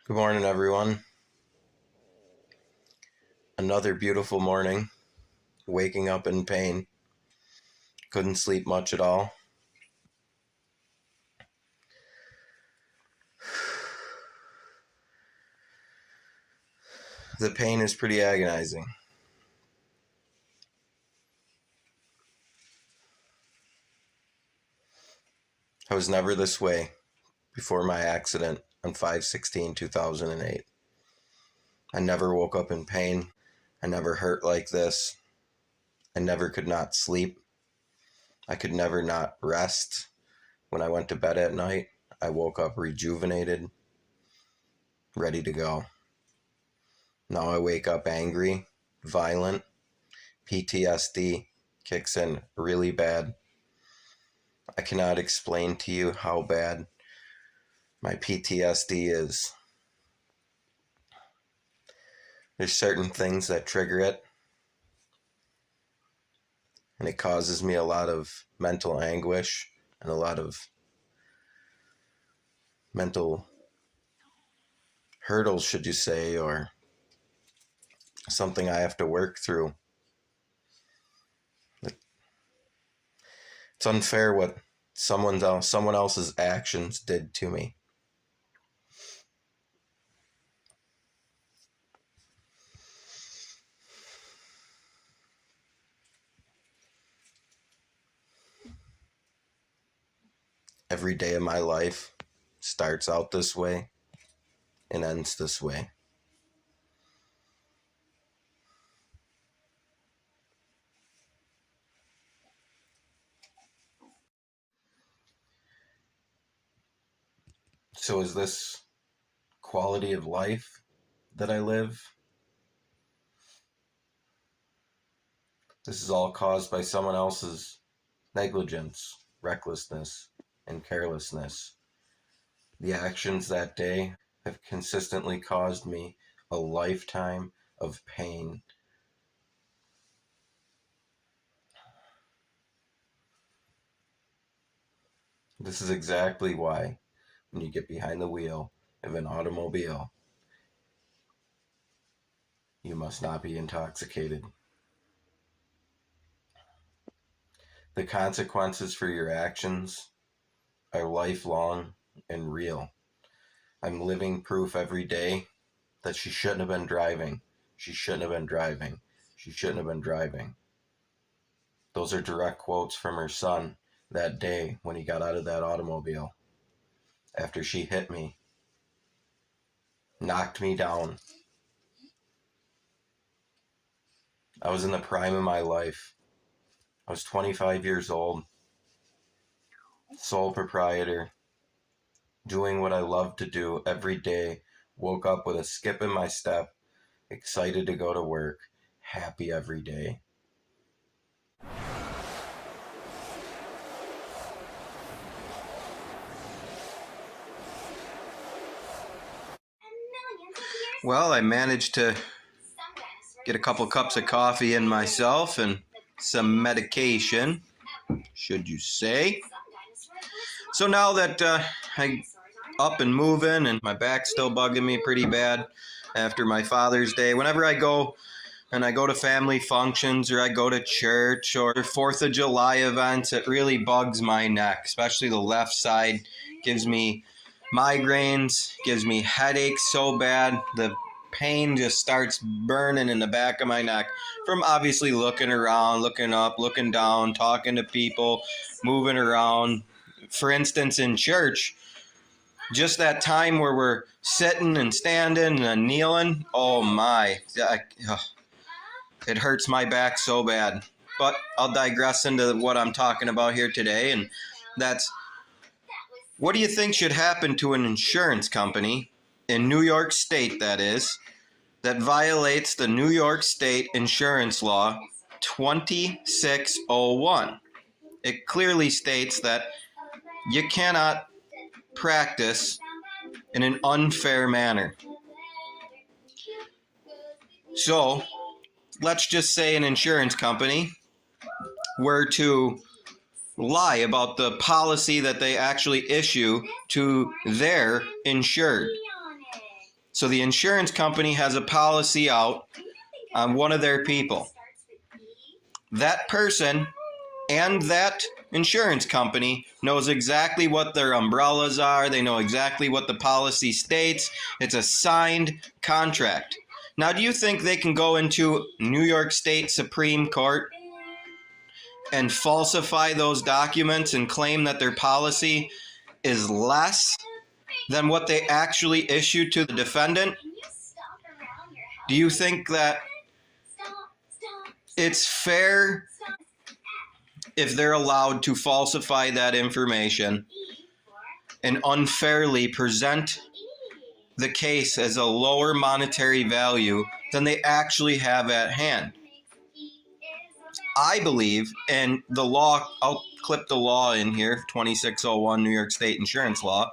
Good morning, everyone. Another beautiful morning. Waking up in pain. Couldn't sleep much at all. The pain is pretty agonizing. I was never this way before my accident on 5/16/2008. I never woke up in pain. I never hurt like this. I never could not sleep. I could never not rest. When I went to bed at night, I woke up rejuvenated, ready to go. Now I wake up angry, violent. PTSD kicks in really bad. I cannot explain to you how bad my PTSD is. There's certain things that trigger it, and it causes me a lot of mental anguish and a lot of mental hurdles, should you say, or something I have to work through. It's unfair what someone else's actions did to me. Every day of my life starts out this way and ends this way. So is this quality of life that I live? This is all caused by someone else's negligence, recklessness, and carelessness. The actions that day have consistently caused me a lifetime of pain. This is exactly why, when you get behind the wheel of an automobile, you must not be intoxicated. The consequences for your actions are lifelong and real. I'm living proof every day that she shouldn't have been driving. She shouldn't have been driving. She shouldn't have been driving. Those are direct quotes from her son that day when he got out of that automobile after she hit me, knocked me down. I was in the prime of my life. I was 25 years old, sole proprietor, doing what I loved to do every day. Woke up with a skip in my step, excited to go to work, happy every day. Well, I managed to get a couple cups of coffee in myself and some medication, should you say. So now that I up and moving and my back's still bugging me pretty bad after my Father's Day, whenever I go to family functions or I go to church or 4th of July events, it really bugs my neck, especially the left side. Gives me migraines, gives me headaches so bad. The pain just starts burning in the back of my neck from obviously looking around, looking up, looking down, talking to people, moving around. For instance, in church, just that time where we're sitting and standing and kneeling, oh my, it hurts my back so bad. But I'll digress into what I'm talking about here today, and that's, what do you think should happen to an insurance company in New York State, that is, that violates the New York State insurance law 2601? It clearly states that you cannot practice in an unfair manner. So, let's just say an insurance company were to lie about the policy that they actually issue to their insured. So the insurance company has a policy out on one of their people. That person and that insurance company knows exactly what their umbrellas are. They know exactly what the policy states. It's a signed contract. Now, do you think they can go into New York State Supreme Court and falsify those documents and claim that their policy is less than what they actually issued to the defendant? Do you think that it's fair if they're allowed to falsify that information and unfairly present the case as a lower monetary value than they actually have at hand? I believe, and the law, I'll clip the law in here, 2601 New York State Insurance Law.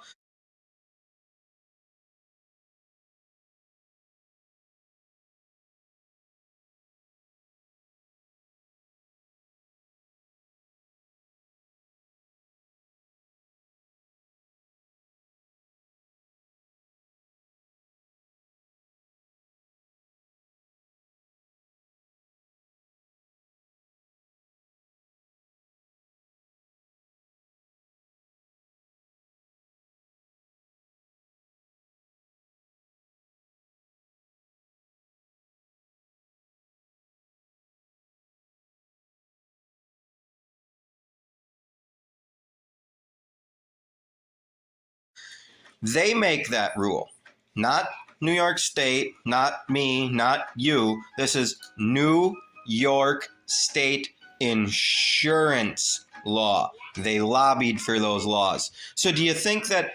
They make that rule, not New York State, not me, not you. This is New York State insurance law. They lobbied for those laws. So do you think that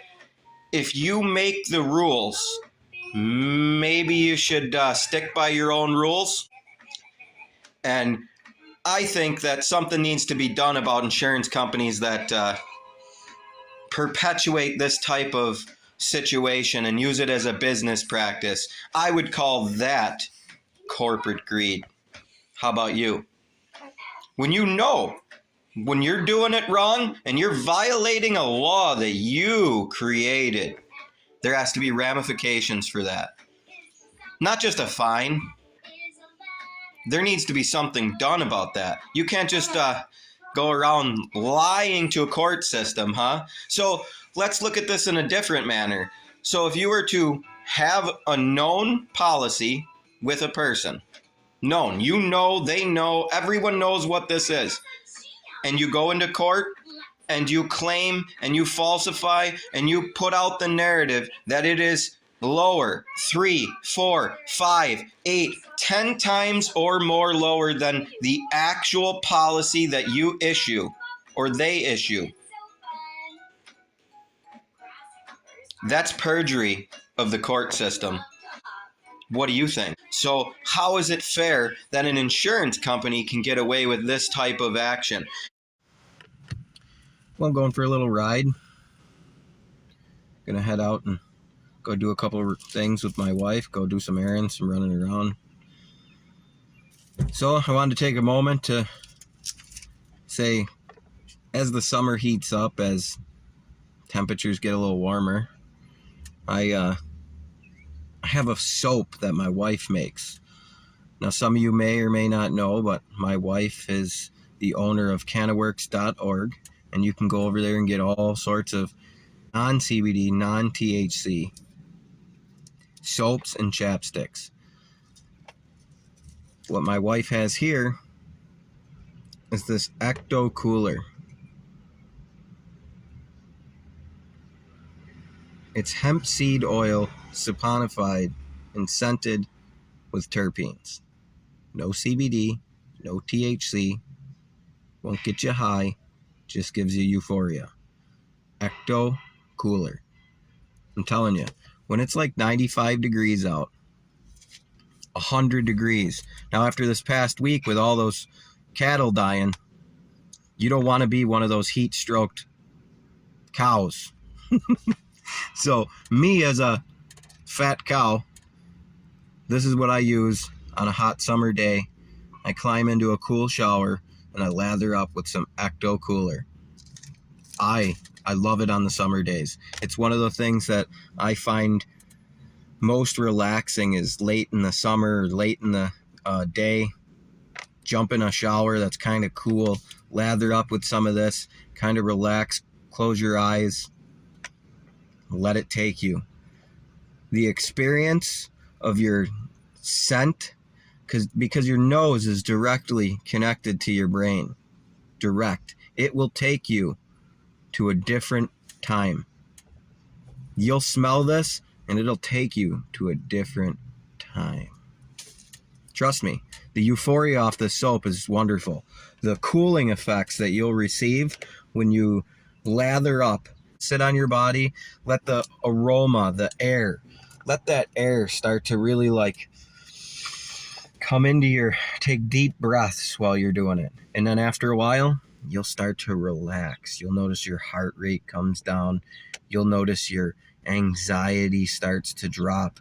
if you make the rules, maybe you should stick by your own rules? And I think that something needs to be done about insurance companies that perpetuate this type of situation and use it as a business practice. I would call that corporate greed. How about you? When you know when you're doing it wrong and you're violating a law that you created, there has to be ramifications for that. Not just a fine. There needs to be something done about that. You can't just go around lying to a court system, huh? So let's look at this in a different manner. So if you were to have a known policy with a person, known, you know, they know, everyone knows what this is, and you go into court and you claim and you falsify and you put out the narrative that it is lower, 3, 4, 5, 8, 10 times or more lower than the actual policy that you issue or they issue. That's perjury of the court system. What do you think? So how is it fair that an insurance company can get away with this type of action? Well, I'm going for a little ride. Gonna head out and go do a couple of things with my wife, go do some errands, some running around. So I wanted to take a moment to say, as the summer heats up, as temperatures get a little warmer, I have a soap that my wife makes. Now, some of you may or may not know, but my wife is the owner of cannaworks.org, and you can go over there and get all sorts of non-CBD, non-THC soaps and chapsticks. What my wife has here is this Ecto Cooler. It's hemp seed oil saponified and scented with terpenes. No CBD, no THC, won't get you high, just gives you euphoria. Ecto Cooler. I'm telling you, when it's like 95 degrees out, 100 degrees. Now, after this past week with all those cattle dying, you don't want to be one of those heat-stroked cows. So, me as a fat cow, this is what I use on a hot summer day. I climb into a cool shower and I lather up with some Ecto Cooler. I love it on the summer days. It's one of the things that I find most relaxing is late in the summer, or late in the day. Jump in a shower that's kind of cool. Lather up with some of this. Kind of relax. Close your eyes. Let it take you. The experience of your scent, because your nose is directly connected to your brain. Direct. It will take you to a different time. You'll smell this and it'll take you to a different time. Trust me, the euphoria off the soap is wonderful. The cooling effects that you'll receive when you lather up, sit on your body, let the aroma, the air, let that air start to really like come into take deep breaths while you're doing it. And then after a while, you'll start to relax. You'll notice your heart rate comes down. You'll notice your anxiety starts to drop.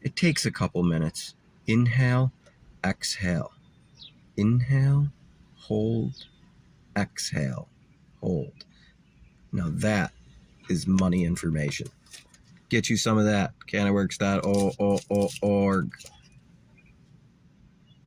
It takes a couple minutes. Inhale, exhale. Inhale, hold, exhale, hold. Now that is money information. Get you some of that. Cannaworks.org.